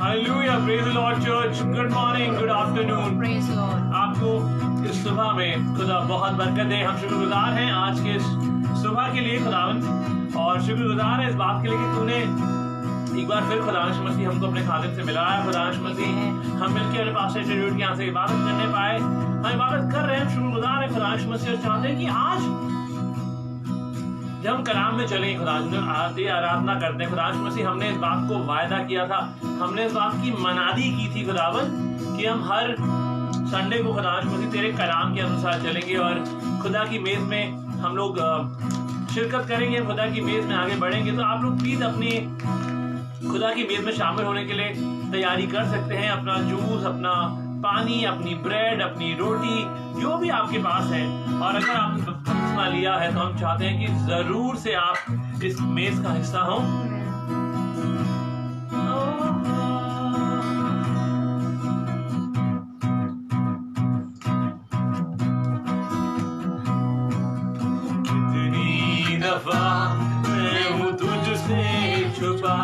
Hallelujah, praise the Lord church. Good morning, good afternoon. Praise Lord. आपको इस सुबह में खुदा बहुत बरकत दे। हम शुक्रगुजार हैं आज के इस सुबह के लिए खुदावन, और शुक्रगुजार है इस बात के लिए कि तूने एक बार फिर खुदावंश मसीह हमको अपने खादिम से मिलाया। खुदावंश मसीह हम मिलकर अपने पास इंस्टीट्यूट के यहाँ से इबादत करने पाए। हम इबादत कर रहे हैं, शुक्रगुजार है खुदावंश मसीह, और चाहते हैं कि आज जब हम कलाम में चलेंगे खुदावंश आरती आराधना करते हैं खुदावंश मसीह, हमने इस बात को वायदा किया था, हमने इस बात की मनादी की थी खुदावन कि हम हर संडे को खुदावंश मसीह तेरे कलाम के अनुसार चलेंगे और खुदा की मेज में हम लोग शिरकत करेंगे, खुदा की मेज में आगे बढ़ेंगे। तो आप लोग प्लीज अपनी खुदा की मेज में शामिल होने के लिए तैयारी कर सकते हैं। अपना जूस, अपना पानी, अपनी ब्रेड, अपनी रोटी, जो भी आपके पास है। और अगर आपने बपतिस्मा लिया है तो हम चाहते हैं कि जरूर से आप इस मेज का हिस्सा हो। कितनी दफा मैं हूँ तुझसे छुपा,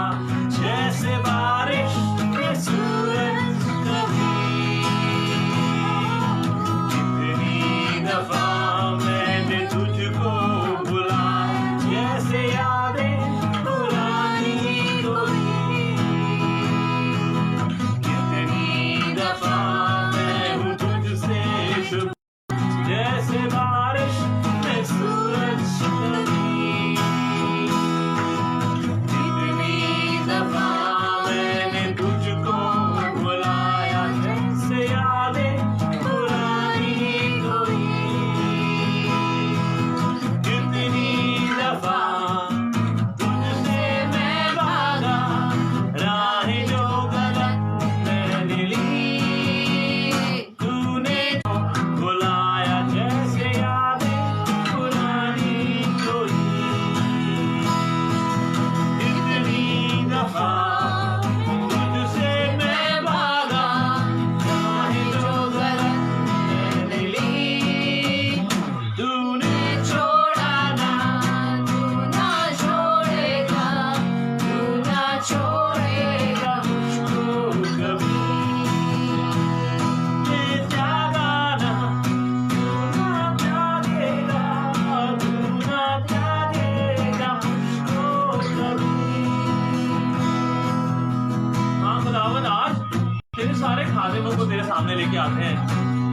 जैसे बारिश में सूरज कभी। कितनी दफा मैंने तुझको बुला, जैसे यादें पुरानी कोई। कितनी दफा मैं हूँ तुझसे छुपा, जैसे बारिश में सूरज कभी। सारे खादिमों को तेरे सामने लेके आते हैं।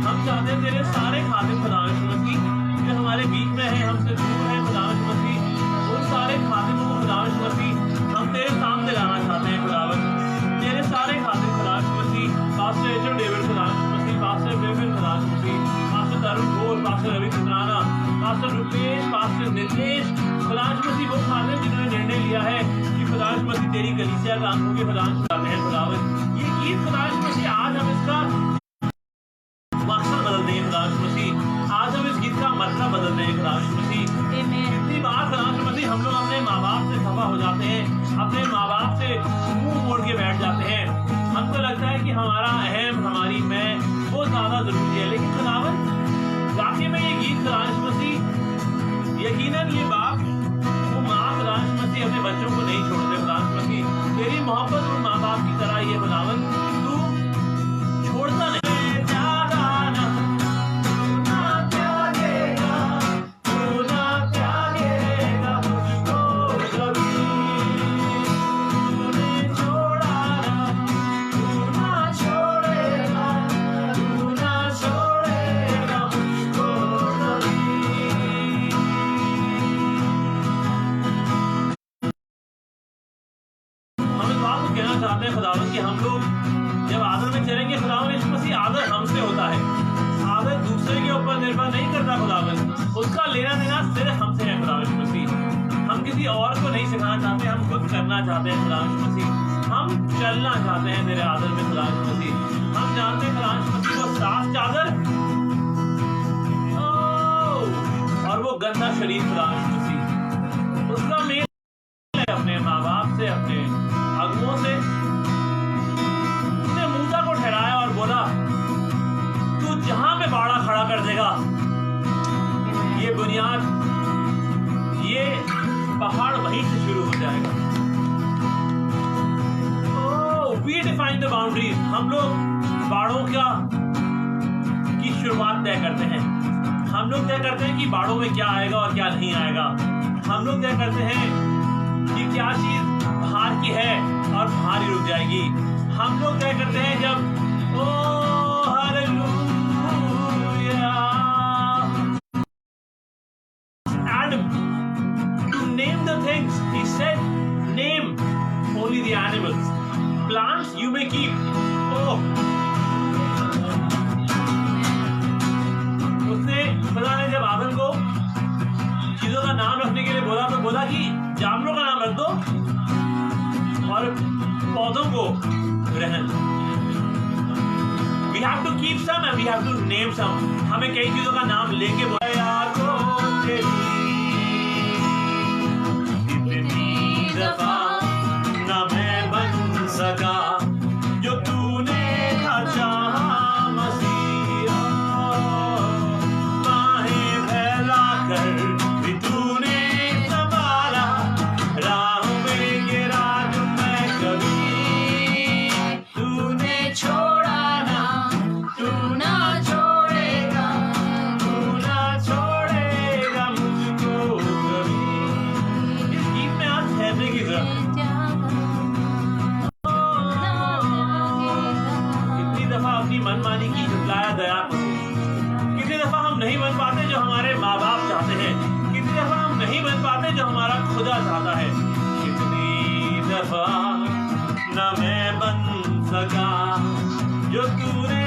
हम चाहते हैं तेरे सारे खादिम खुदावंश मसीह जो हमारे बीच में है, हमसे दूर है खुदावंश मसीह, उन सारे खादिमों को खुदावंश मसीह हम तेरे सामने लाना चाहते हैं खुदावंश। तेरे सारे खादिम खुदावंश मसीह, पास्टर एचो डेविड खुदावंश मसीह, पास्टर विपिन खुदावंश मसीह, pastor Tarun Ghosh, pastor Ravi Chandrana, pastor Rupesh, pastor Nitesh खुदावंश मसीह, वो खादिम जिन्होंने निर्णय लिया है कि खुदावंश मसीह तेरी कलीसिया का अंगों के खुदावंश करते हैं खुदावंश। ये गीत खुदावंश मसीह आज हम इसका मकसद बदल देंगे खुदावंश मसीह, आज हम इस गीत का मतलब बदल देंगे खुदावंश मसीह। कितनी बार खुदावंश मसीह हम लोग अपने माँ बाप से खफा हो जाते हैं, अपने माँ बाप से मुंह मोड़ के बैठ जाते हैं। हमको लगता है कि हमारा अहम, हमारी मैं वो ज्यादा जरूरी है, लेकिन खुदावंश वाकई में ये गीत खुदावंश मसीह, यकीनन ये बाप वो माँ खुदावंश मसीह अपने बच्चों को नहीं छोड़ते खुदावंश मसीह। तेरी मोहब्बत उन माँ बाप की तरह ही है खुदावंश, तू छोड़ता नहीं। कहना चाहते हैं खुदावंद कि हम लोग जब आदर में चलेंगे खुदावंद यीशु मसीह, आदर हमसे होता है, आदर दूसरे के ऊपर निर्भर नहीं करता खुदावंद, उसका लेना देना सिर्फ हमसे है खुदावंद यीशु मसीह। हम किसी और को नहीं सिखाना चाहते, हम खुद करना चाहते हैं खुदावंद यीशु मसीह। हम चलना चाहते हैं तेरे आदर में खुदावंद यीशु मसीह। हम जानते हैं खुदावंद यीशु मसीह वो साफ चादर और वो गंदा शरीर खुदावंद यीशु मसीह, उसका मेल है अपने माँ बाप से, अपने अगुओं से। उसने मूसा को ठहराया और बोला तू जहां पे बाड़ा खड़ा कर देगा, ये बुनियाद, ये पहाड़ वहीं से शुरू हो जाएगा। We define the बाउंड्रीज, हम लोग बाड़ों की शुरुआत तय करते हैं। हम लोग तय करते हैं कि बाड़ों में क्या आएगा और क्या नहीं आएगा। हम लोग तय करते हैं कि क्या चीज बाहर की है और बाहर ही रुक जाएगी। हम लोग तय करते हैं जब ओ hallelujah Adam to name the things. He said name only the animals. Plants you may keep. Oh, उसने खुदा ने जब आदम को चीजों का नाम रखने के लिए बोला तो बोला कि जानवरों का नाम रख दो और पौधों को रहने दो। We have to keep some and we have to name some. हमें कई चीजों का नाम लेके बोला इतनी दफा ना मैं बन सका जो तूने था चाहा मसीहा, बाहें फैला कर भी तूने संभाला, राह में गिरा जो मैं कभी, तूने छोड़ा ना, तू ना छोड़ेगा, तू ना छोड़ेगा मुझको कभी। इस गीत में आज ठहरने की जरूरत है। कितनी दफा अपनी मनमानी की झुटलाया दया को, कितनी दफा हम नहीं बन पाते जो हमारे माँ बाप चाहते हैं, कितनी दफा हम नहीं बन पाते जो हमारा खुदा चाहता है, कितनी दफा न मैं बन सका जो तूने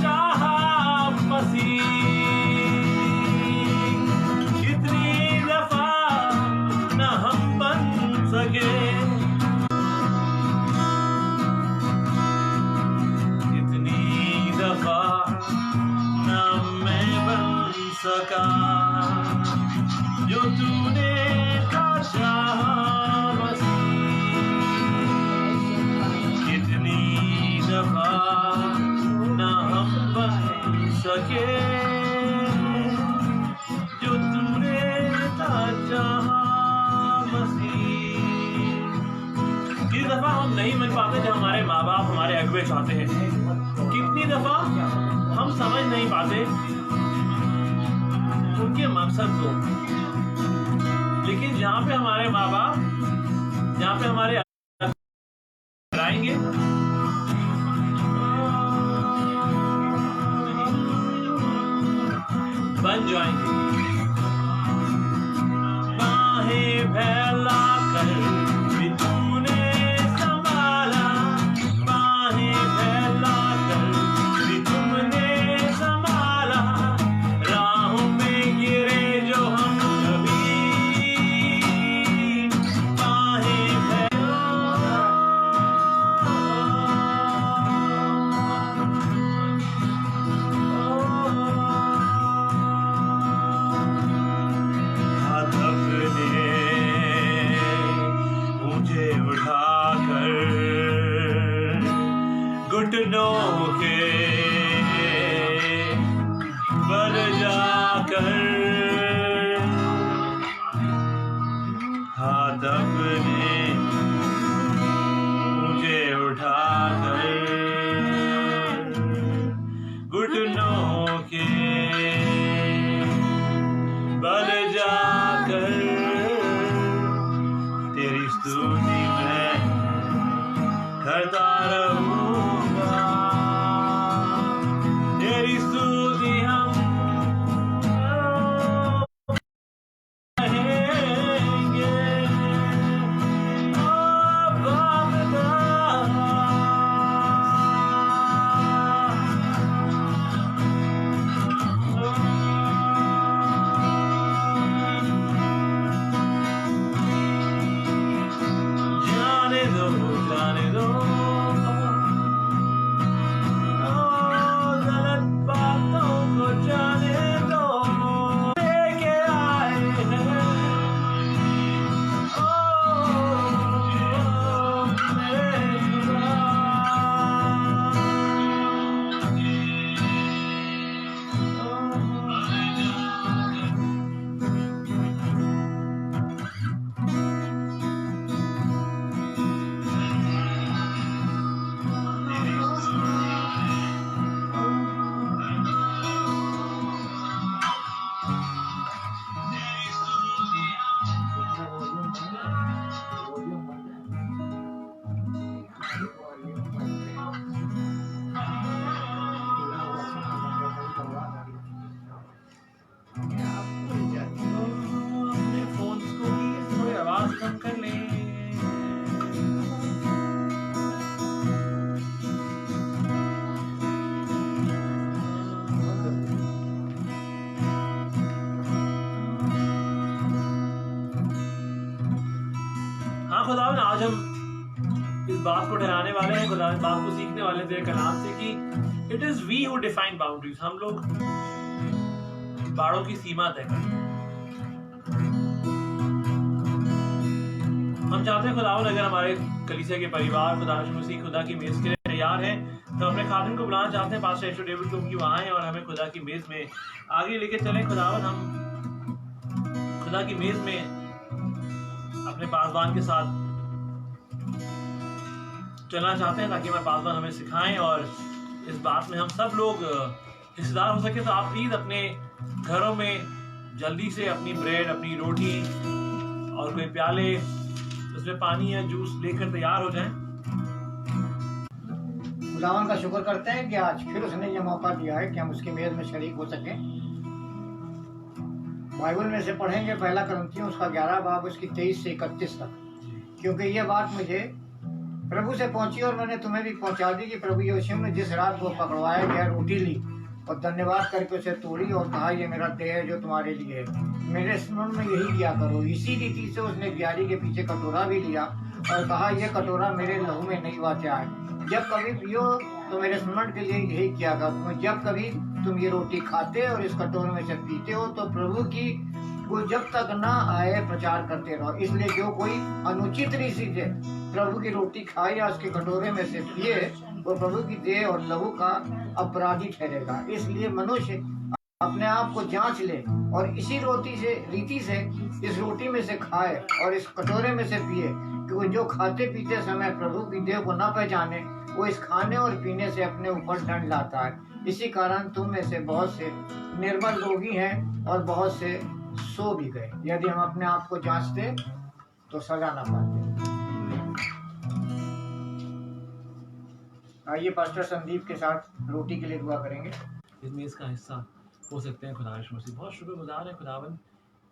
चाहा मसीह, कितनी दफा न हम बन सके, कितनी दफा न मैं बन सका जो तूने चाहा मसीह, कितनी दफा न हम बन सके जो तूने चाहा मसीह। किस दफा हम नहीं बन पाते जो हमारे माँ बाप हमारे अगुवे चाहते हैं, कितनी दफा हम समझ नहीं पाते उनके मकसद को, लेकिन जहाँ पे हमारे माँ बाप, जहाँ पे हमारे आएंगे बन जाएंगे, बाहें फैला कर भी तूने संभाला, बाहें फैला कर भी तुमने संभाला, राहों में गिरे जो हम कभी, बाहें फैला हाथ अपने मुझे उठाकर घुटनों के बल जाकर, हाथ अपने मुझे उठाकर घुटनों के बल जाकर, तेरी स्तुति मैं करता रहूंगा, तेरी स्तुति हम करेंगे। ओ बाबा, जाने दो, जाने दो, ओ गलत बातों को जाने दो, लेके आए हैं, ओ मेरे खुदा। आज हम इस बात को ठहराने वाले हैं, खुदा इस बात को सीखने वाले हैं तेरे कलाम से कि it is we who define boundaries. हम लोग बाड़ों की सीमा तय करते हैं। हम चाहते हैं खुदावन अगर हमारे कलीसिया के परिवार खुदा यीशु मसीह खुदा की मेज के लिए तैयार हैं, तो अपने खादिम को बुलाना चाहते हैं पास्टर यीशु डेविड को कि वहां आए और हमें खुदा की मेज में आगे लेके चलें। खुदावन हम खुदा की मेज में अपने पासवान के साथ चलना चाहते हैं ताकि हमारे पासवान हमें सिखाएं और इस बात में हम सब लोग हिस्सेदार हो सके। तो आप प्लीज अपने घरों में जल्दी से अपनी ब्रेड, अपनी रोटी और कोई प्याले उसमें पानी या जूस लेकर तैयार हो जाएं। खुदावन का शुक्र करते हैं कि आज फिर उसने ये मौका दिया है कि हम उसकी मेज में शरीक हो सकें। बाइबल में से पढ़ेंगे पहला करंथियों उसका 11 बाब उसकी 23 से 31 तक, क्योंकि ये बात मुझे प्रभु से पहुंची और मैंने तुम्हें भी पहुंचा दी कि प्रभु यीशु ने जिस रात को पकड़वाया गया रोटी ली और धन्यवाद करके उसे तोड़ी और कहा ये मेरा देह है जो तुम्हारे लिए है, मेरे स्मरण में यही किया करो। इसी रीति से उसने ब्यारी के पीछे कटोरा भी लिया और कहा यह कटोरा मेरे लहू में नई वाचा है, जब कभी पियो तो मेरे स्मरण के लिए यही किया करो। जब कभी तुम ये रोटी खाते और इस कटोरे में से पीते हो तो प्रभु की वो जब तक ना आए प्रचार करते रहो। इसलिए जो कोई अनुचित रीति से प्रभु की रोटी खाए या उसके कटोरे में से पिए वो प्रभु की देह और लहू का अपराधी ठहरेगा। इसलिए मनुष्य अपने आप को जांच ले और इसी रीति से इस रोटी में से खाए और इस कटोरे में से पिए, क्योंकि जो खाते पीते समय प्रभु की देह को न पहचाने वो इस खाने और पीने से अपने ऊपर दंड लाता है। इसी कारण तुम में से बहुत से निर्बल रोगी हैं और बहुत से सो भी गए। यदि हम अपने आप को जांचते तो सजा ना पाते। आइए पास्टर संदीप के साथ रोटी के लिए दुआ करेंगे। इस मेज का हिस्सा हो सकते हैं खुदा यीशु मसीह। बहुत शुक्रगुजार है खुदावन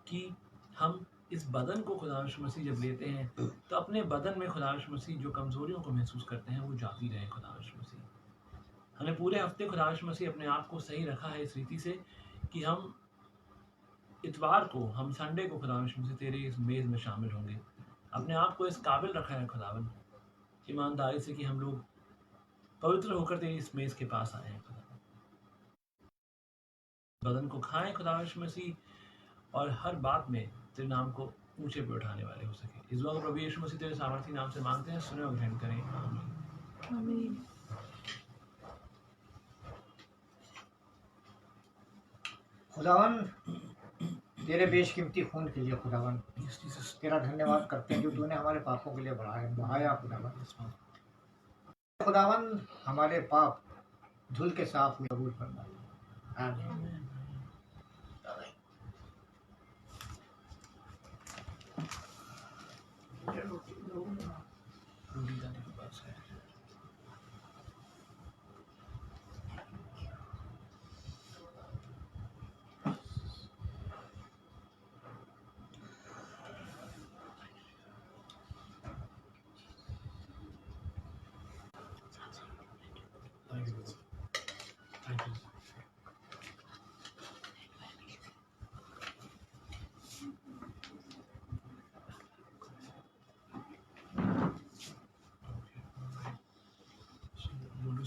कि हम इस बदन को खुदा यीशु मसीह जब लेते हैं तो अपने बदन में खुदा यीशु मसीह जो कमजोरियों को महसूस करते हैं वो जाती रहे। खुदा यीशु मसीह हमने पूरे हफ्ते खुदा यीशु मसीह अपने आप को सही रखा है इस रीति से कि हम इतवार को, हम संडे को खुदा यीशु मसीह तेरे इस मेज में शामिल होंगे। अपने आप को इस काबिल रखा है खुदावन ईमानदारी से कि हम लोग पवित्र होकर तेरी इस मेज के पास आए हैं। बदन को खाएं खुदा यीशु मसीह और हर बात में तेरे नाम को ऊंचे पे उठाने वाले हो सके। इस दुआ को प्रभु यीशु मसीह तेरे सामर्थी नाम से मांगते हैं, सुने और ग्रहण करें। आमीन। खुदावन तेरे बेशकीमती खून के लिए खुदावन तेरा धन्यवाद करते हैं जो तूने हमारे पापों के लिए बहाया। खुदावन हमारे पाप धुल के साफ हुए कबूल फरमा। आमीन।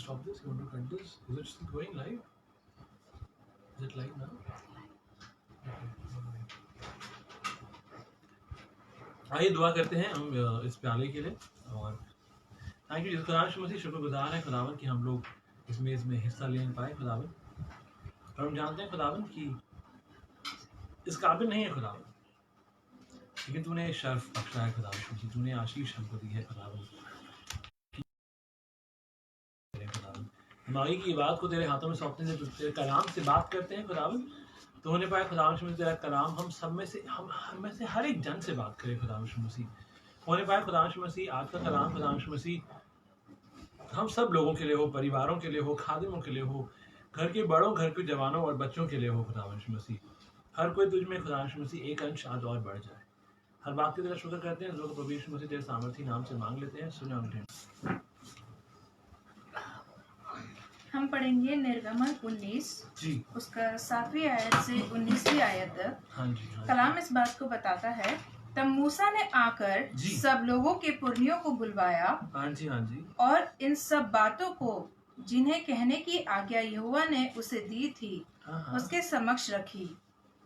Stop this. You want to cut this? Is it still going live? Is it live now? आइए दुआ करते हैं हम इस प्याले के लिए और थैंक यू खुदा यीशु मसीह। शुक्रगुजार है खुदावन कि हम लोग इस मेज में हिस्सा ले पाए खुदावन, और हम जानते हैं खुदावन कि इस काबिल नहीं है खुदावन, लेकिन तूने शर्फ बख्शा है खुदा यीशु मसीह, तूने आशीष हमको दी है खुदावन। हमारी की बात को तेरे हाथों में सौंपने से तेरे कलाम से बात करते हैं खुदावन, तो होने पाए खुदा यीशु मसीह तेरा कलाम हम सब में से हम में से हर एक जन से बात करे खुदा यीशु मसीह। होने पाए खुदा यीशु मसीह आज का कलाम खुदा यीशु मसीह हम सब लोगों के लिए हो, परिवारों के लिए हो, खादिमों के लिए हो, घर के बड़ों, घर के जवानों और बच्चों के लिए हो खुदा यीशु मसीह। हर कोई तुझ में खुदा यीशु मसीह एक अंश आज और बढ़ जाए। हर बात की तरह शुक्र करते हैं, लोग प्रभु यीशु मसीह तेरे सामर्थी नाम से मांग लेते हैं, सुने और हम पढ़ेंगे निर्गमन 19 जी उसका 7वीं आयत से 19वीं आयत तक। हाँ जी। कलाम इस बात को बताता है तब मूसा ने आकर जी। सब लोगों के पुरनियों को बुलवाया हाँ जी, हाँ जी। और इन सब बातों को जिन्हें कहने की आज्ञा यहोवा ने उसे दी थी हाँ। उसके समक्ष रखी।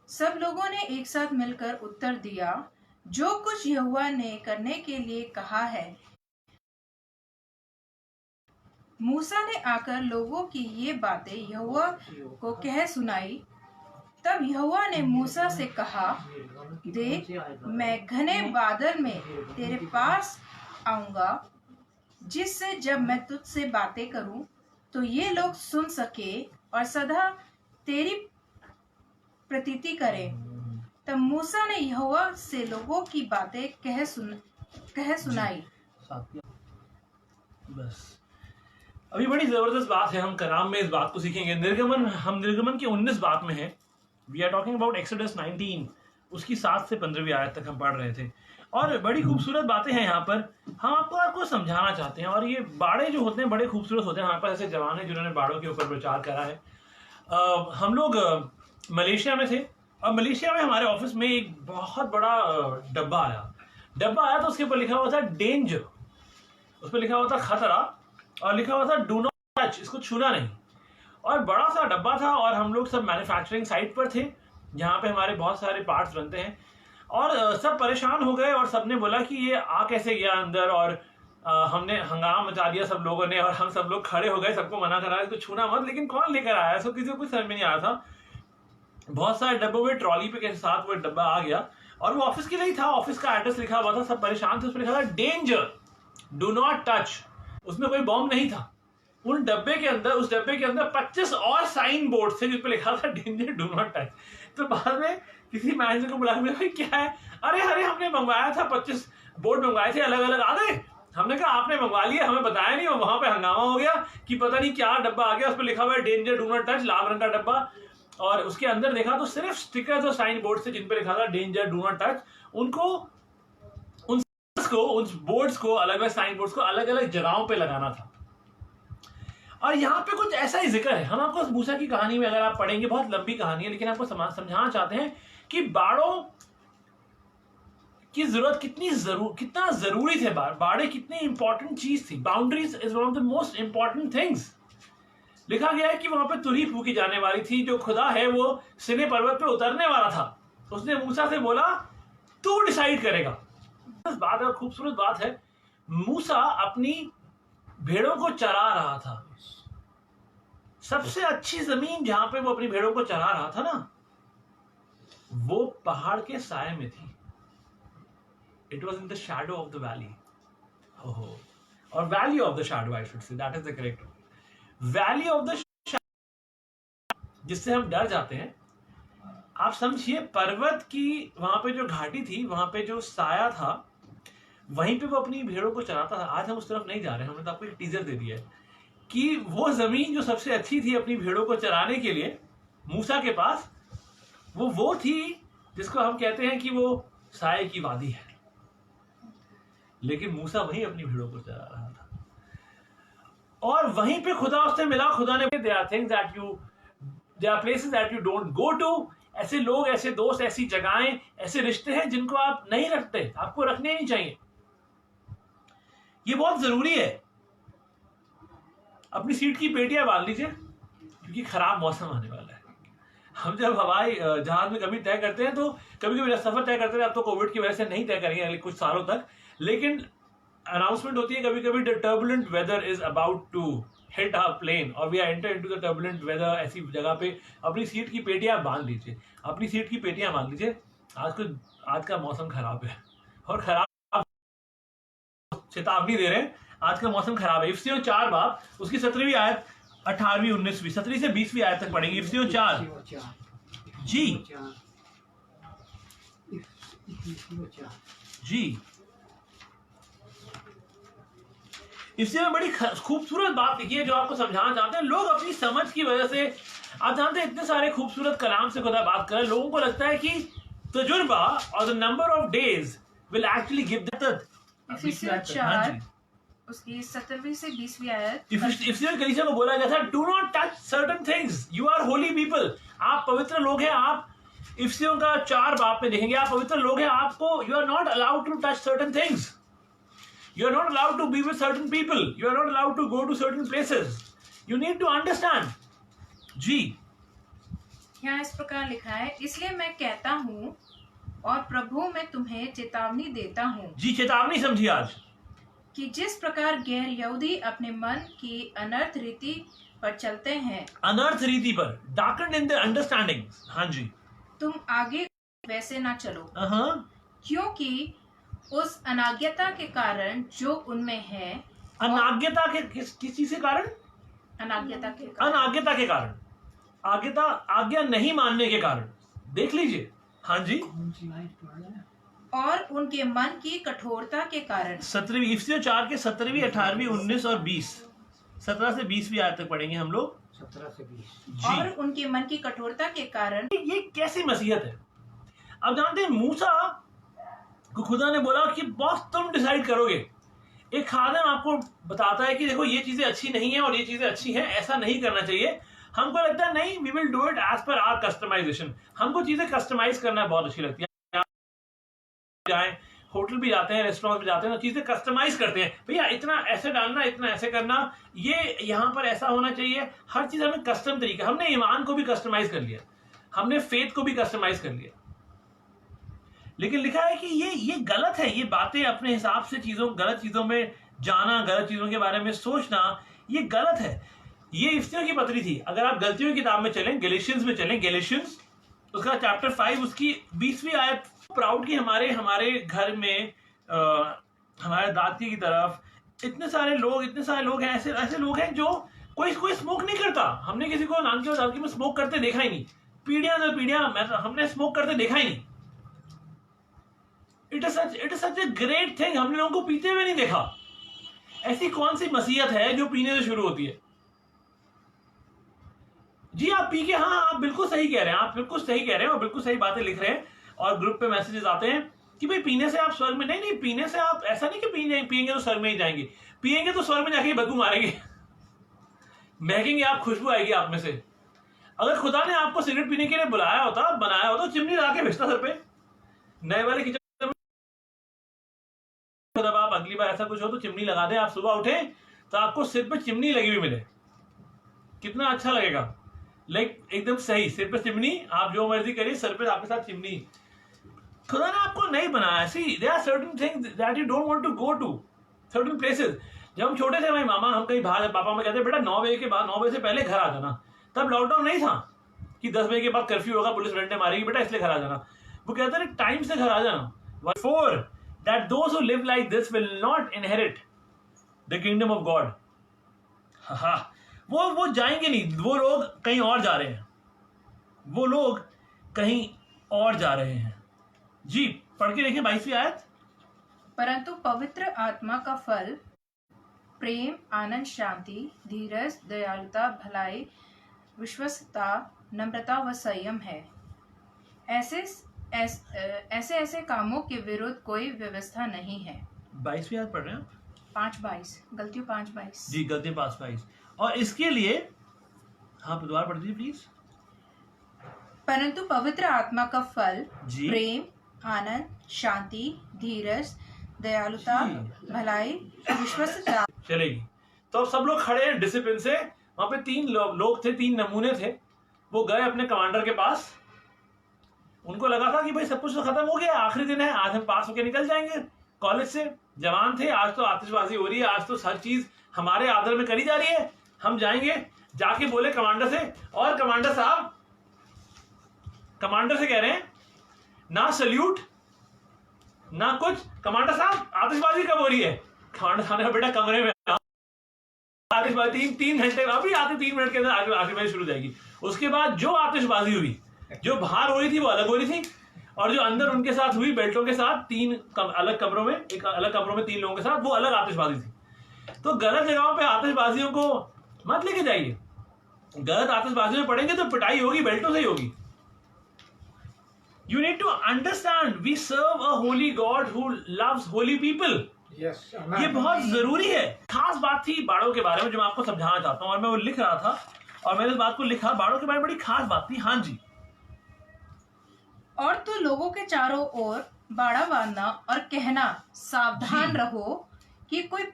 सब लोगों ने एक साथ मिलकर उत्तर दिया, जो कुछ यहोवा ने करने के लिए कहा है। मूसा ने आकर लोगों की ये बातें यहोवा को कह सुनाई। तब यहोवा ने मूसा से कहा, देख, मैं घने बादल में तेरे पास आऊंगा, जिससे जब मैं तुझसे बातें करूं तो ये लोग सुन सके और सदा तेरी प्रतीति करें। तब मूसा ने यहोवा से लोगों की बातें कह सुनाई। बस अभी बड़ी जबरदस्त बात है, हम कलाम में इस बात को सीखेंगे। निर्गमन की 19 बात में है। We are talking about exodus 19, उसकी 7 से 15वीं आयत तक हम पढ़ रहे थे और बड़ी खूबसूरत बातें हैं यहाँ पर। हम आपको समझाना चाहते हैं और ये बाड़े जो होते हैं बड़े खूबसूरत होते हैं। हमारे पास ऐसे जवान हैं जिन्होंने बाड़ों के ऊपर प्रचार करा है। हम लोग मलेशिया में थे और मलेशिया में हमारे ऑफिस में एक बहुत बड़ा डब्बा आया तो उसके ऊपर लिखा हुआ था डेंजर, उस पर लिखा हुआ था खतरा और लिखा हुआ था डू नॉट टच, इसको छूना नहीं। और बड़ा सा डब्बा था और हम लोग सब मैन्युफैक्चरिंग साइट पर थे जहाँ पे हमारे बहुत सारे पार्ट्स बनते हैं और सब परेशान हो गए और सबने बोला कि ये आ कैसे गया अंदर। और हमने हंगामा मचा दिया सब लोगों ने और हम सब लोग खड़े हो गए, सबको मना करा इसको छूना मत, लेकिन कौन लेकर आया इसको, किसी को कुछ समझ में नहीं आया था। बहुत सारे डब्बों में ट्रॉली पे के साथ वो डब्बा आ गया और वो ऑफिस के लिए ही था। ऑफिस का एड्रेस लिखा हुआ था, सब परेशान थे। उस पर लिखा था डेंजर, डू नॉट टच। उसमें कोई बॉम्ब नहीं था। उस डब्बे के अंदर 25 और साइन बोर्ड थे जिस पे लिखा था डेंजर, डू नॉट टच। तो बाद में किसी मैनेजर को बुला के भाई क्या है, अरे हमने मंगवाया था, 25 बोर्ड मंगवाए थे, अलग अलग आ गए। हमने कहा आपने मंगवा लिया, हमें बताया नहीं। और वहां पे हंगामा हो गया कि पता नहीं क्या डब्बा आ गया, उस पर लिखा हुआ है डेंजर, डू नॉट टच, लाल रंग का डब्बा। और उसके अंदर देखा तो सिर्फ स्टिकर्स और साइन बोर्ड थे जिन पे लिखा था डेंजर, डू नॉट टच। उन बोर्ड्स को अलग अलग साइन बोर्ड्स को अलग अलग जगहों पे लगाना था। और यहाँ पे कुछ ऐसा ही जिक्र है। हम आपको मूसा की कहानी में अगर आप पढ़ेंगे, बहुत लंबी कहानी है, लेकिन आपको समझाना चाहते हैं कि बाड़ों की जरूरत कितना जरूरी थे। बाड़े कितनी इंपॉर्टेंट चीज थी। Boundaries is one of the most important things. लिखा गया है कि वहां पे तुरही फूकी जाने वाली थी। जो खुदा है वो सिने पर्वत पे उतरने वाला था। उसने मूसा से बोला तू डिसाइड करेगा। बात है, खूबसूरत बात है। मूसा अपनी भेड़ों को चरा रहा था। सबसे अच्छी जमीन जहां पे वो अपनी भेड़ों को चरा रहा था ना, वो पहाड़ के साए में थी। It was in the shadow of the valley, और valley of the shadow, I should say, that is the correct valley of the shadow, जिससे हम डर जाते हैं। आप समझिए, पर्वत की वहां पे जो घाटी थी, वहां पे जो साया था, वहीं पे वो अपनी भेड़ों को चराता था। आज हम उस तरफ नहीं जा रहे हैं। हमने तो आपको एक टीजर दे दिया है कि वो जमीन जो सबसे अच्छी थी अपनी भेड़ों को चराने के लिए मूसा के पास, वो थी जिसको हम कहते हैं कि वो साए की वादी है। लेकिन मूसा वहीं अपनी भेड़ों को चरा रहा था और वहीं पे खुदा उससे मिला। खुदा ने there are things that you, there are places that you don't go to। ऐसे लोग, ऐसे दोस्त, ऐसी जगहें, ऐसे रिश्ते हैं जिनको आप नहीं रखते, आपको रखने नहीं चाहिए। ये बहुत जरूरी है। अपनी सीट की पेटियां बांध लीजिए क्योंकि खराब मौसम आने वाला है। हम जब हवाई जहाज में कभी तय करते हैं तो कभी सफर तय करते हैं। अब तो कोविड की वजह से नहीं तय करेंगे अगले कुछ सालों तक, लेकिन अनाउंसमेंट होती है कभी the turbulent weather is about to hit our plane और we are enter into the turbulent weather. ऐसी जगह पे अपनी सीट की पेटियां बांध लीजिए, अपनी सीट की पेटियां बांध लीजिए। आज का मौसम खराब है और खराब चेतावनी दे रहे हैं, आज का मौसम खराब है। इफ्सियों 4 बाब उसकी 17वीं आयत, 18वीं 19वीं 17वीं से 20वीं आयत तक पढ़ेंगे। इफ्सियों 4 जी इससे में बड़ी खूबसूरत बात लिखी है जो आपको समझाना चाहते हैं। लोग अपनी समझ की वजह से, आप जानते हैं, इतने सारे खूबसूरत कलाम से खुदा बात कर रहे हैं, लोगों को लगता है कि तजुर्बा और the number of days will actually give that. इफिसियों 4 उसकी 17वीं से 20वीं आयत। इफिसियों कलीसिया को बोला गया था do not touch certain things, you are holy people. आप पवित्र लोग हैं, आप इफिसियों का 4 बाब में देखेंगे, आप पवित्र लोग हैं, आपको you are not allowed to touch certain things, you are not allowed to be with certain people, you are not allowed to go to certain places, you need to understand. जी, यहाँ इस प्रकार लिखा है, इसलिए मैं कहता हूँ और प्रभु मैं तुम्हें चेतावनी देता हूँ। जी, चेतावनी समझिए आज कि जिस प्रकार गैर यहूदी अपने मन की अनर्थ रीति पर चलते हैं, अनर्थ रीति पर, डार्कन्ड इन द अंडरस्टैंडिंग। हाँ जी, तुम आगे वैसे ना चलो, क्योंकि उस अनाज्ञता के कारण जो उनमें है, अनाज्ञता के किस चीज के कारण? अनाज्ञता के कारण, अनाज्ञता के कारण, आज्ञा नहीं मानने के कारण। देख लीजिए। हाँ जी, और उनके मन की कठोरता के कारण। 17वीं इफिसियों 4 के 17वीं 18वीं 19 और 20, 17 से 20वीं आयत तक पढ़ेंगे हम लोग। 17 से 20। जी, और उनके मन की कठोरता के कारण। ये कैसी मसीहत है? अब जानते हैं, मूसा को खुदा ने बोला कि बॉस तुम डिसाइड करोगे। एक खादिम आपको बताता है कि देखो ये चीजें अच्छी नहीं है और ये चीजें अच्छी हैं, ऐसा नहीं करना चाहिए। हमको लगता है नहीं, we will do it as per our customisation. हमको चीजें कस्टमाइज करना बहुत अच्छी लगती है। जाए होटल भी जाते हैं, रेस्टोरेंट भी जाते हैं, तो चीजें कस्टमाइज करते हैं, भैया इतना ऐसे डालना, इतना ऐसे करना, ये यहाँ पर ऐसा होना चाहिए। हर चीज हमें कस्टम तरीका, हमने ईमान को भी कस्टमाइज कर लिया, हमने फेथ को भी कस्टमाइज कर लिया। लेकिन लिखा है कि ये गलत है। ये बातें अपने हिसाब से गलत चीजों में जाना, गलत चीजों के बारे में सोचना, ये गलत है। ये इफिसियों की पत्री थी। अगर आप गलतियों की किताब में चलें, गैलेशियंस में चलें, गैलेशियंस उसका चैप्टर 5 उसकी 20वीं आयत, प्राउड की हमारे घर में हमारे दादी की तरफ इतने सारे लोग हैं, ऐसे लोग हैं जो कोई स्मोक नहीं करता। हमने किसी को नानकी और दादी में स्मोक करते देखा ही नहीं, पीढ़ियां हमने स्मोक करते देखा ही नहीं। It is such a great thing. हमने लोगों को पीते हुए नहीं देखा। ऐसी कौन सी मसीहत है जो पीने से शुरू होती है? जी, आप पी के, हाँ आप बिल्कुल सही कह रहे हैं, आप बिल्कुल सही कह रहे हैं और बिल्कुल सही बातें लिख रहे हैं। और ग्रुप पे मैसेजेस आते हैं कि भाई पीने से आप स्वर्ग में, नहीं, पीने से आप ऐसा नहीं कि पिएंगे तो स्वर्ग में ही जाएंगे, पिएंगे तो स्वर्ग में जाके बदबू मारेंगे, महकेंगे आप, खुशबू आएगी आप में से। अगर खुदा ने आपको सिगरेट पीने के लिए बनाया होता, चिमनी लगा के भेजता सर पे, नए वाले किचन में। जब आप अगली बार ऐसा कुछ हो तो चिमनी लगा दें, आप सुबह उठे तो आपको सिर पे चिमनी लगी हुई मिले, कितना अच्छा लगेगा। एकदम सही, सिर पे चिमनी, आप जो मर्जी करिए, सर पे आपके साथ चिमनी। खुदा ने आपको नहीं बनाया। See, there are certain things that you don't want to go to, certain places. जब हम छोटे थे, भाई मामा, हम कहीं बाहर, पापा में कहते बेटा 9 बजे के बाद, 9 बजे से पहले घर आ जाना। तब लॉकडाउन नहीं था कि 10 बजे के बाद कर्फ्यू होगा, पुलिस डंडे मारेगी, बेटा इसलिए घर आ जाना। वो कहते हैं टाइम से घर आ जाना। For that those who live like this will not inherit the kingdom of God. हाँ, वो जाएंगे नहीं, वो लोग कहीं और जा रहे हैं, वो लोग कहीं और जा रहे हैं। जी, पढ़ के देखिए 22वीं आयत। परंतु पवित्र आत्मा का फल प्रेम, आनंद, शांति, धीरज, दयालुता, भलाई, विश्वस्तता, नम्रता व संयम है। ऐसे कामों के विरुद्ध कोई व्यवस्था नहीं है। 22वीं आयत पढ़ रहे हैं आप? 5:22, गलतियों 5:22। जी, गलतियां 5:22। और इसके लिए, हाँ दोबारा पढ़ दीजिए प्लीज। परंतु पवित्र आत्मा का फल प्रेम, आनंद, शांति, धीरज, दयालुता, भलाई, विश्वस्तता। चलेगी। तो अब सब लोग खड़े हैं डिसिप्लिन से। वहां पे 3 लोग थे, 3 नमूने थे। वो गए अपने कमांडर के पास। उनको लगा था कि भाई सब कुछ तो खत्म हो गया, आखिरी दिन है, आज हम पास होके निकल जाएंगे कॉलेज से। जवान थे, आज तो आतिशबाजी हो रही है, आज तो हर चीज हमारे आदर में करी जा रही है, हम जाएंगे। जाके बोले कमांडर से, और कमांडर साहब, कमांडर से कह रहे हैं ना सल्यूट ना कुछ। कमांडर साहब आतिशबाजी कब हो रही है? कमांडर साहब ने बेटा कमरे में आतिशबाजी 3 घंटे, अभी आते 3 मिनट के अंदर आतिशबाजी शुरू हो जाएगी। उसके बाद जो आतिशबाजी हुई, जो बाहर हो रही थी वो अलग हो रही थी, और जो अंदर उनके साथ हुई बेल्टों के साथ, 3 अलग कमरों में, एक अलग कमरों में 3 लोगों के साथ, वो अलग आतिशबाजी थी। तो गलत जगहों पे आतिशबाजियों को मत लेके जाइए। गलत आतिशबाजी में पड़ेंगे तो पिटाई होगी, बेल्टों से ही होगी। You need to understand, we serve a holy God who loves holy people. Yes, ये बहुत जरूरी है। खास बात थी बाड़ों के बारे में जो मैं आपको समझाना चाहता हूँ, और मैं वो लिख रहा था और मैंने इस बात को लिखा। बाड़ों के बारे में बड़ी खास बात थी। हाँ जी, और तू लोगों के चारों ओर बाड़ा बांधना और कहना, सावधान जी। रहो कि कोई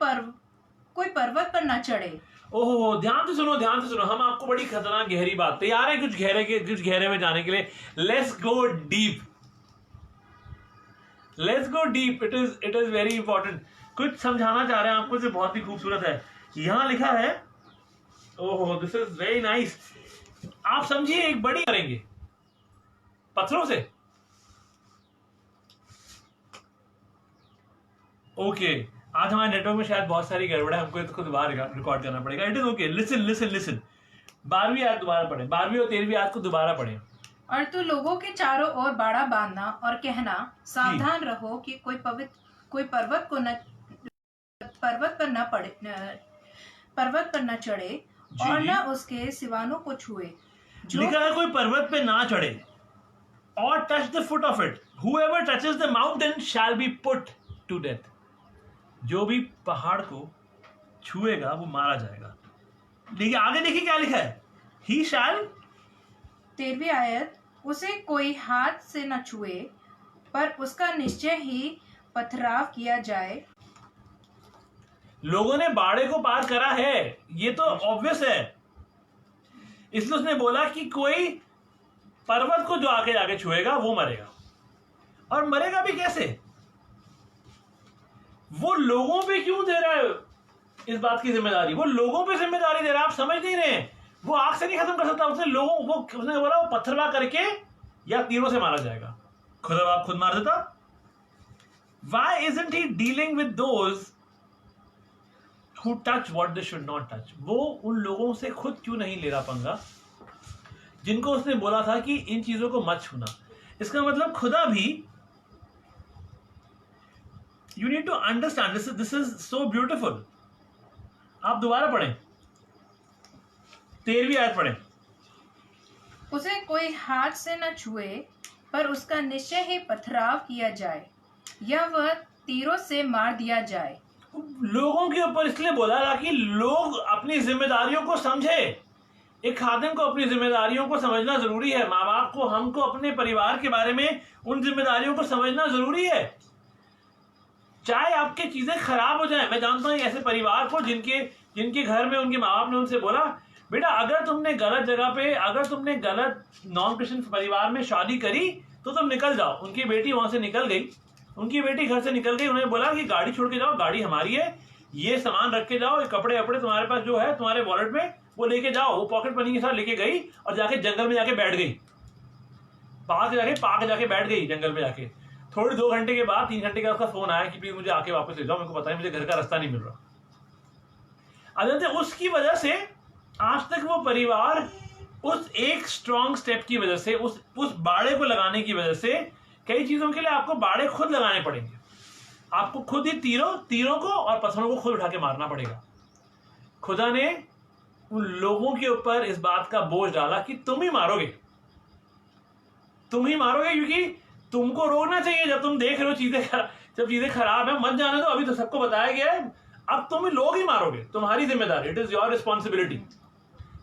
पर्वत पर न चढ़े। ओहो, ध्यान से सुनो, ध्यान से सुनो। हम आपको बड़ी खतरनाक गहरी बात, तैयार है कुछ गहरे में जाने के लिए? Let's go deep, let's go deep. It is very important. कुछ समझाना चाह रहे हैं आपको, जो बहुत ही खूबसूरत है। यहां लिखा है, ओहो, दिस इज वेरी नाइस। आप समझिए, एक बड़ी करेंगे पत्थरों से। ओके, आज हमारे नेटवर्क में शायद बहुत सारी गड़बड़ है, हमको इसको दोबारा रिकॉर्ड करना पड़ेगा। It is okay. Listen listen listen. 12वीं आयत दोबारा पढ़े, 12वीं और 13वीं आयत को दोबारा पढ़े। और तू लोगों के चारों ओर बाड़ा बांधना और कहना, सावधान रहो कि कोई पर्वत पर न चढ़े और न उसके सिवानों को छुए। लिखा है कोई पर्वत पे ना चढ़े और touch the foot of it. Whoever touches the mountain shall be put to death. जो भी पहाड़ को छुएगा वो मारा जाएगा। देखिए आगे, देखिए क्या लिखा है, He shall, 13वीं आयत, उसे कोई हाथ से न छुए पर उसका निश्चय ही पथराव किया जाए। लोगों ने बाड़े को पार करा है, ये तो ऑब्वियस है। इसलिए उसने बोला कि कोई पर्वत को जो आगे जाके छुएगा वो मरेगा। और मरेगा भी कैसे? वो लोगों पे क्यों दे रहा है इस बात की जिम्मेदारी? वो लोगों पे जिम्मेदारी दे रहा है, आप समझ नहीं रहे हैं। वो आग से नहीं खत्म कर सकता, उसने बोला वो पत्थरवा करके या तीरों से मारा जाएगा। खुदा बाप खुद मार देता। Why isn't he dealing with those who touch what they should not touch? वो उन लोगों से खुद क्यों नहीं ले रहा पंगा जिनको उसने बोला था कि इन चीजों को मत छूना? इसका मतलब खुदा भी, you need to understand this is so beautiful. आप दोबारा पढ़ें, 13वीं आयत पढ़ें। उसे कोई हाथ से न छुए पर उसका निश्चय ही पथराव किया जाए या वह तीरों से मार दिया जाए। लोगों के ऊपर इसलिए बोला था कि लोग अपनी जिम्मेदारियों को समझे। एक खादिम को अपनी जिम्मेदारियों को समझना जरूरी है। माँ बाप को, हमको अपने परिवार के बारे में उन जिम्मेदारियों को समझना जरूरी है। चाहे आपके चीजें खराब हो जाए। मैं जानता हूं ऐसे परिवार को जिनके घर में उनके माँ बाप ने उनसे बोला, बेटा अगर तुमने गलत जगह पे, अगर तुमने गलत नॉन क्रिश्चियन परिवार में शादी करी तो तुम निकल जाओ। उनकी बेटी वहां से निकल गई, उनकी बेटी घर से निकल गई। उन्होंने बोला कि गाड़ी छोड़ के जाओ, गाड़ी हमारी है, ये सामान रख के जाओ, ये कपड़े वपड़े तुम्हारे पास जो है तुम्हारे वॉलेट में वो लेके जाओ। वो पॉकेट मनी के साथ लेके गई और जाके जंगल में जाके बैठ गई। पार्क जाके बैठ गई जंगल में जाके। थोड़ी 2 घंटे के बाद, 3 घंटे का उसका फोन आया कि प्लीज मुझे आके वापस ले जाओ, मेरे को पता है मुझे घर का रास्ता नहीं मिल रहा। उसकी वजह से आज तक वो परिवार उस एक स्ट्रॉन्ग स्टेप की वजह से, उस बाड़े को लगाने की वजह से, कई चीजों के लिए आपको बाड़े खुद लगाने पड़ेंगे। आपको खुद ही तीरों को और पत्थरों को खुद उठा के मारना पड़ेगा। खुदा ने उन लोगों के ऊपर इस बात का बोझ डाला कि तुम ही मारोगे, क्योंकि तुमको रोकना चाहिए। जब तुम देख रहे हो जब चीजें खराब है, मत जाने दो। अभी तो सबको बताया गया है, अब तुम ही लोग ही मारोगे, तुम्हारी जिम्मेदारी। It is your responsibility.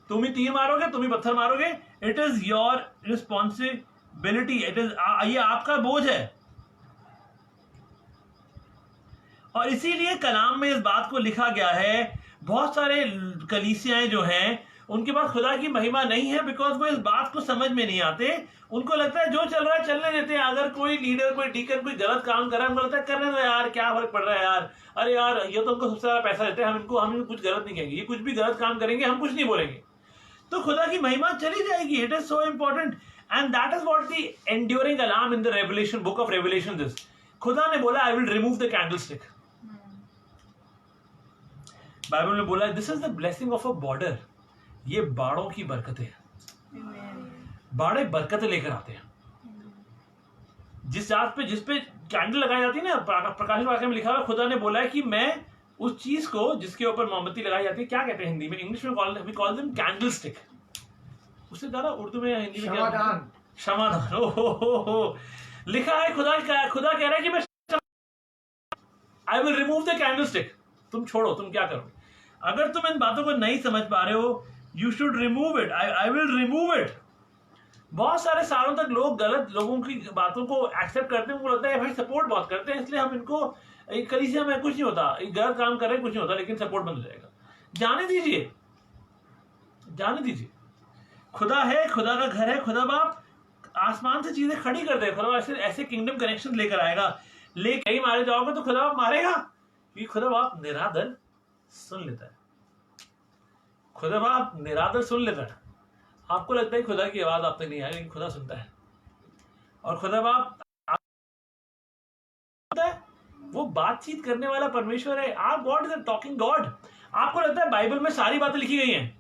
तुम ही तीर मारोगे, तुम ही पत्थर मारोगे। It is your responsibility. ये आपका बोझ है। और इसीलिए कलाम में इस बात को लिखा गया है। बहुत सारे कलीसियाएं जो हैं उनके पास खुदा की महिमा नहीं है, बिकॉज वो इस बात को समझ में नहीं आते। उनको लगता है जो चल रहा है चलने देते हैं। अगर कोई लीडर, कोई डीकन कोई गलत काम कर रहा है, उनको लगता है करने दो यार, क्या फर्क पड़ रहा है यार, अरे यार ये तो हमको सबसे ज्यादा पैसा देते हैं, हम इनको कुछ गलत नहीं कहेंगे, ये कुछ भी गलत काम करेंगे हम कुछ नहीं बोलेंगे, तो खुदा की महिमा चली जाएगी। It is so important and that is what the enduring alarm in the revelation, book of revelation this. खुदा ने बोला I will remove the candlestick. Bible में बोला this is the blessing of a border. ये बाड़ों की बरकतें हैं। बाड़े बरकतें लेकर आते हैं। जिस पे कैंडल लगाई जाती है ना, प्रकाश वाक्य में लिखा हुआ, खुदा ने बोला है कि मैं उस चीज को जिसके ऊपर मोमबत्ती लगाई जाती है, क्या कहते हैं हिंदी में, इंग्लिश में वी कॉल देम कैंडलस्टिक। उससे ज्यादा उर्दू में या हिंदी में क्षमादान। हो लिखा है। खुदा कह रहा है कि मैं I will remove the candlestick. तुम छोड़ो, तुम क्या करो। अगर तुम इन बातों को नहीं समझ पा रहे हो, you should remove it. I will remove it. बहुत सारे सालों तक लोग गलत लोगों की बातों को एक्सेप्ट करते हैं, उनको लगता है भाई सपोर्ट बहुत करते हैं इसलिए हम इनको कलीसिया में कुछ नहीं होता, गलत काम कर रहे हैं कुछ नहीं होता, लेकिन सपोर्ट बंद हो जाएगा। जाने दीजिए, जाने दीजिए। खुदा है, खुदा का घर है, खुदा बाप आसमान से चीजें खड़ी कर दे, खुदा ऐसे ऐसे किंगडम कनेक्शन लेकर आएगा। ले कहीं मारे जाओगे तो खुदा बाप मारेगा, क्योंकि खुदा बाप निरादर सुन लेता है, खुदा बाप निरादर सुन लेता है। आपको लगता है खुदा की आवाज आप तक नहीं आई, लेकिन खुदा सुनता है। और खुदा बाप वो बातचीत करने वाला परमेश्वर है। आप God is a talking God. आपको लगता है बाइबल में सारी बातें लिखी गई हैं?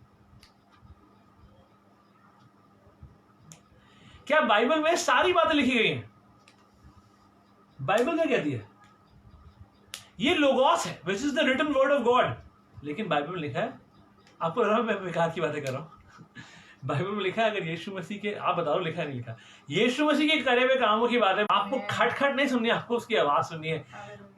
क्या बाइबल में सारी बातें लिखी गई हैं? बाइबल क्या कहती है? ये लोगोस है, which is the written word of God. लेकिन बाइबल में लिखा है, आपको लग रहा है मैं बेकार की बातें कर रहा हूं? बाइबल में लिखा है, अगर यीशु मसीह के, आप बताओ लिखा है नहीं लिखा? यीशु मसीह के करे हुए कामों की बातें आपको खटखट नहीं सुननी, आपको उसकी आवाज सुननी है,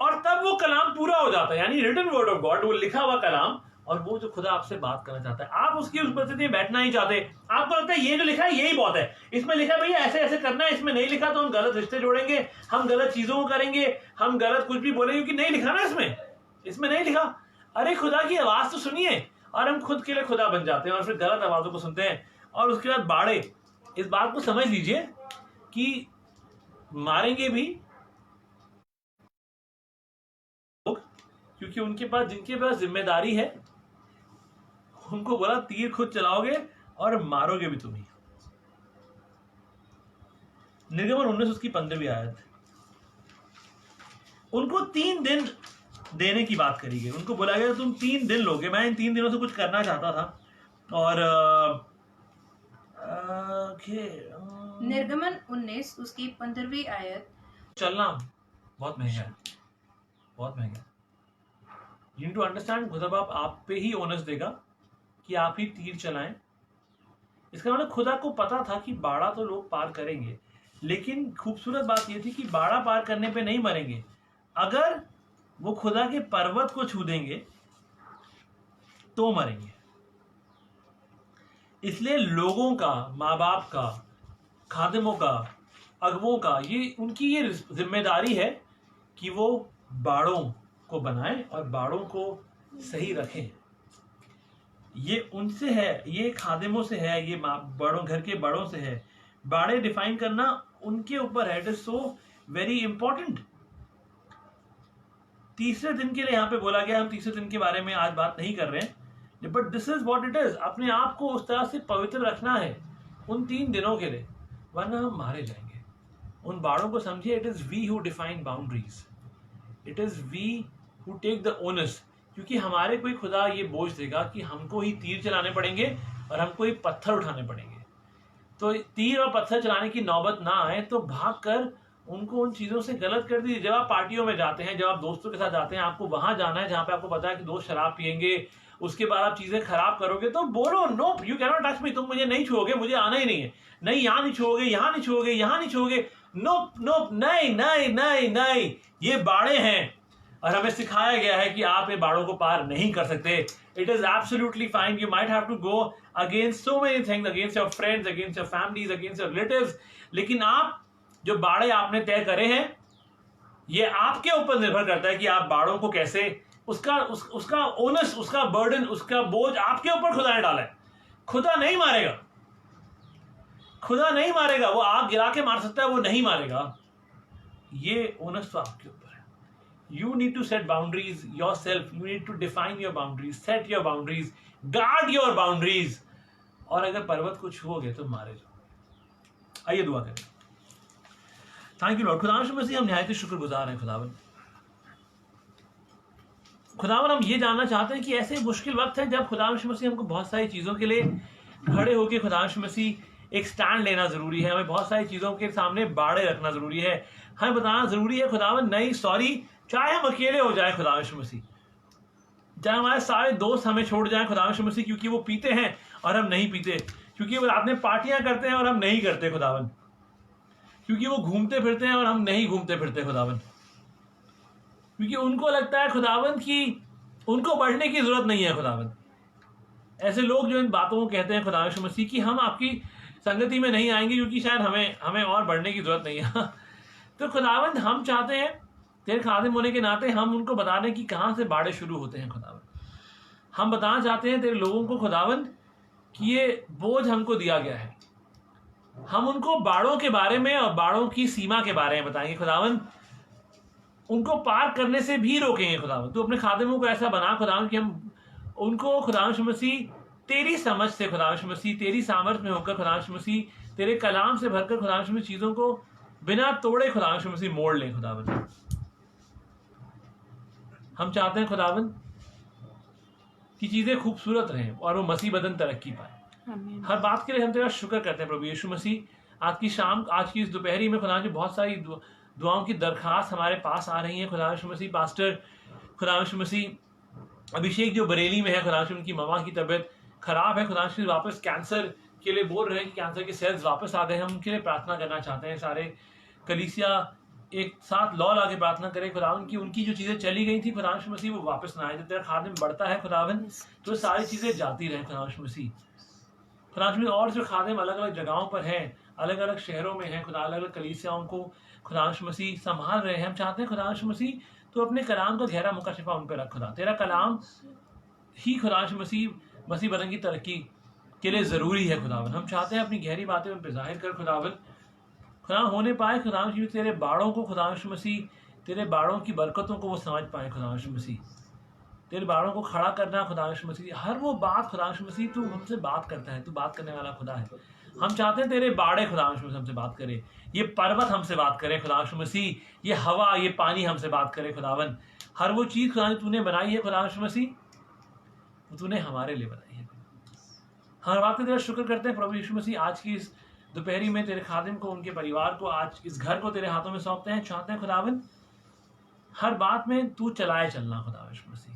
और तब वो कलाम पूरा हो जाता है। यानी रिटन वर्ड ऑफ गॉड, वो लिखा हुआ कलाम, और वो जो खुदा आपसे बात करना चाहता है। आप उसकी उस परिस्थिति में बैठना नहीं चाहते। आपको लगता है ये जो लिखा है यही बहुत है, इसमें लिखा है भैया ऐसे ऐसे करना है, इसमें नहीं लिखा तो हम गलत रिश्ते जोड़ेंगे, हम गलत चीजों को करेंगे, हम गलत कुछ भी बोलेंगे, क्योंकि नहीं लिखा ना इसमें नहीं लिखा। अरे खुदा की आवाज तो सुनिए। और हम खुद के लिए खुदा बन जाते हैं और फिर गलत आवाजों को सुनते हैं, और उसके बाद बाड़े। इस बात को समझ लीजिए कि मारेंगे भी क्योंकि उनके पास, जिनके पास जिम्मेदारी है, उनको बोला तीर खुद चलाओगे और मारोगे भी तुम्ही। निर्गमन 19 उसकी 15वीं आयत। उनको 3 दिन देने की बात करी गई। उनको बोला गया तुम 3 दिन लोगे। मैं इन 3 दिनों से कुछ करना चाहता था, और निर्गमन 19 उसकी 15वीं आयत। चलना बहुत महंगा है, बहुत महंगा। यू नीड टू अंडरस्टैंड, खुदा बाप आप पे ही ओनस देगा कि आप ही तीर चलाएं। इसका मतलब खुदा को पता था कि बाड़ा तो लोग पार करेंगे, लेकिन खूबसूरत बात यह थी कि बाड़ा पार करने पे नहीं मरेंगे। अगर वो खुदा के पर्वत को छू देंगे तो मरेंगे। इसलिए लोगों का, माँ बाप का, खादिमों का, अगुवों का, ये उनकी ये जिम्मेदारी है कि वो बाड़ों को बनाएं और बाड़ों को सही रखें। ये उनसे है, ये खादिमों से है, ये बड़ों, घर के बड़ों से है। बाड़े डिफाइन करना उनके ऊपर है। It is so very important. तीसरे दिन के लिए यहाँ पे बोला गया। हम तीसरे दिन के बारे में आज बात नहीं कर रहे हैं, but this is what it is. अपने आप को उस तरह से पवित्र रखना है उन 3 दिनों के लिए, वरना हम मारे जाएंगे। उन बाड़ों को समझिए, it is we who define boundaries, it is we who take the honours. क्योंकि हमारे कोई खुदा ये बोझ देगा कि हमको ही तीर चलाने पड़ेंगे और हमको ही पत्थर उठाने पड़ेंगे। तो तीर और पत्थर चलाने की नौबत ना आए तो भाग कर उनको उन चीजों से गलत कर दीजिए। जब आप पार्टियों में जाते हैं, जब आप दोस्तों के साथ जाते हैं, आपको वहां जाना है जहां पे आपको पता है कि दोस्त शराब पियेंगे, उसके बाद आप चीजें खराब करोगे, तो बोलो no, you can not touch me, तुम मुझे नहीं छुओगे, मुझे आना ही नहीं है। नहीं, यहाँ नहीं छुओगे, यहाँ नहीं छुओगे, यहाँ नहीं छुओगे, नो नो, नहीं नहीं नहीं नहीं। ये बाड़े हैं और हमें सिखाया गया है कि आप इन बाड़ों को पार नहीं कर सकते। It is absolutely fine. You might have to go against so many things, against your friends, against your families, against your relatives, लेकिन आप जो बाड़े आपने तय करे हैं, ये आपके ऊपर निर्भर करता है कि आप बाड़ों को कैसे, उसका ओनस, उसका बर्डन, उसका बोझ आपके ऊपर खुदा ने डाला है। खुदा नहीं मारेगा, खुदा नहीं मारेगा। वो आग गिरा के मार सकता है, वो नहीं मारेगा। ये ओनस तो आपके ऊपर है। You need to set boundaries yourself, you need to define your boundaries, set your boundaries, guard your boundaries. और अगर पर्वत को छुओगे तो मारे जाओ। आइए दुआ करें। Thank you Lord. खुदावन मसीह, हम निहायत शुक्रगुजार हैं खुदावन। खुदावन, हम ये जानना चाहते हैं कि ऐसे मुश्किल वक्त है जब खुदावन मसीह हमको बहुत सारी चीज़ों के लिए खड़े होकर खुदावन मसीह एक स्टैंड लेना ज़रूरी है। हमें बहुत सारी चीज़ों के सामने बाड़े रखना ज़रूरी है। हमें बताना ज़रूरी है खुदावन, नहीं सॉरी, चाहे हम अकेले हो जाए खुदावन मसीह, चाहे हमारे सारे दोस्त हमें छोड़ जाएं खुदावन मसीह, क्योंकि वो पीते हैं और हम नहीं पीते, क्योंकि वो रात में पार्टियां करते हैं और हम नहीं करते खुदावन, क्योंकि वो घूमते फिरते हैं और हम नहीं घूमते फिरते खुदावन, क्योंकि उनको लगता है खुदावन कि उनको बढ़ने की जरूरत नहीं है खुदावन। ऐसे लोग जो इन बातों को कहते हैं खुदावन मसीह कि हम आपकी संगति में नहीं आएंगे, क्योंकि शायद हमें और बढ़ने की जरूरत नहीं है। तो खुदावंद हम चाहते हैं तेरे खादिम होने के नाते हम उनको बता दें कि कहाँ से बाड़े शुरू होते हैं खुदावंद। हम बताना चाहते हैं तेरे लोगों को खुदावंद कि ये बोझ हमको दिया गया है। हम उनको बाड़ों के बारे में और बाड़ों की सीमा के बारे में बताएंगे खुदावंद, उनको पार करने से भी रोकेंगे खुदावंद। तो अपने खादिमों को ऐसा बना खुदावंद कि हम उनको खुदावंद मसीह तेरी समझ से, खुदावंद मसीह तेरी सामर्थ में होकर, खुदावंद मसीह तेरे कलाम से भरकर खुदावंद मसीह चीजों को बिना तोड़े खुदावंद मसीह मोड़ लें खुदावंद। हम चाहते हैं खुदावंद कि चीजें खूबसूरत रहें और वो मसीह बदन तरक्की पाए। हर बात के लिए हम तेरा शुक्र करते हैं प्रभु यीशु मसीह। आज की शाम, आज की इस दोपहरी में खुदा बहुत सारी दुआओं की दरखास्त हमारे पास आ रही है खुदा मसीह। पास्टर खुदा मसीह अभिषेक जो बरेली में है, खुदा उनकी ममा की तबीयत खराब है, खुदा वापस कैंसर के लिए बोल रहे हैं कि कैंसर के सेल्स वापस आ गए। हम उनके लिए प्रार्थना करना चाहते हैं। सारे कलीसिया एक साथ लौ लाके प्रार्थना करें खुदावन की उनकी जो चीजें चली गई थी खुदा मसीह वो वापस ना आए। जब तेरा खादिम बढ़ता है खुदावन तो सारी चीजें जाती रहे खुदा मसीह। खुदा मसीह और जो खादिम अलग अलग जगहों पर हैं, अलग अलग शहरों में हैं, खुदा अलग अलग कलीसियाओं को खुदा मसीह संभाल रहे हैं। हम चाहते हैं खुदा मसीह तो अपने कलाम का गहरा मुकशिफा उन पर रख खुदा। तेरा कलाम ही खुदा मसीह बदन की तरक्की के लिए जरूरी है खुदावन। हम चाहते हैं अपनी गहरी बातें उन पर जाहिर कर खुदावन, खुदा होने पाए खुदा तेरे बाड़ों को खुदा मसीह, तेरे बाड़ों की बरकतों को वो समझ पाए खुदा मसीह। तेरे बाड़ों को खड़ा करना खुदा मसीह, हर वो बात खुदा मसीह तू हमसे बात करता है, तू बात करने वाला खुदा है। हम चाहते हैं तेरे बाड़े खुदा मसीह हमसे बात करे, ये पर्वत हमसे बात करे खुदा मसीह, ये हवा ये पानी हमसे बात करे खुदावन। हर वो चीज़ खुदा तूने बनाई है खुदा मसीह, वो तूने हमारे लिए बनाई है। हर बात का तेरा शुक्र करते हैं प्रभु यीशु मसीह। आज की इस दोपहरी में तेरे खादिम को, उनके परिवार को, आज इस घर को तेरे हाथों में सौंपते हैं। चाहते हैं खुदावन हर बात में तू चलाए चलना खुदा यीशु मसीह।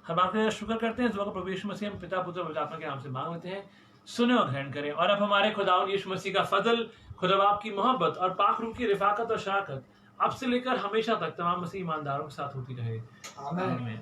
हर बात का शुक्र करते हैं। इस वक्त प्रभु यीशु मसीह हम पिता पुत्र पवित्र आत्मा के नाम से मांग लेते हैं, सुने और ग्रहण करें। और अब हमारे खुदावन यीशु मसीह का फजल, खुदा बाप की मोहब्बत और पाक रूह की रिफाकत और शराकत अब से लेकर हमेशा तक तमाम मसीह ईमानदारों के साथ होती रहे। आमीन।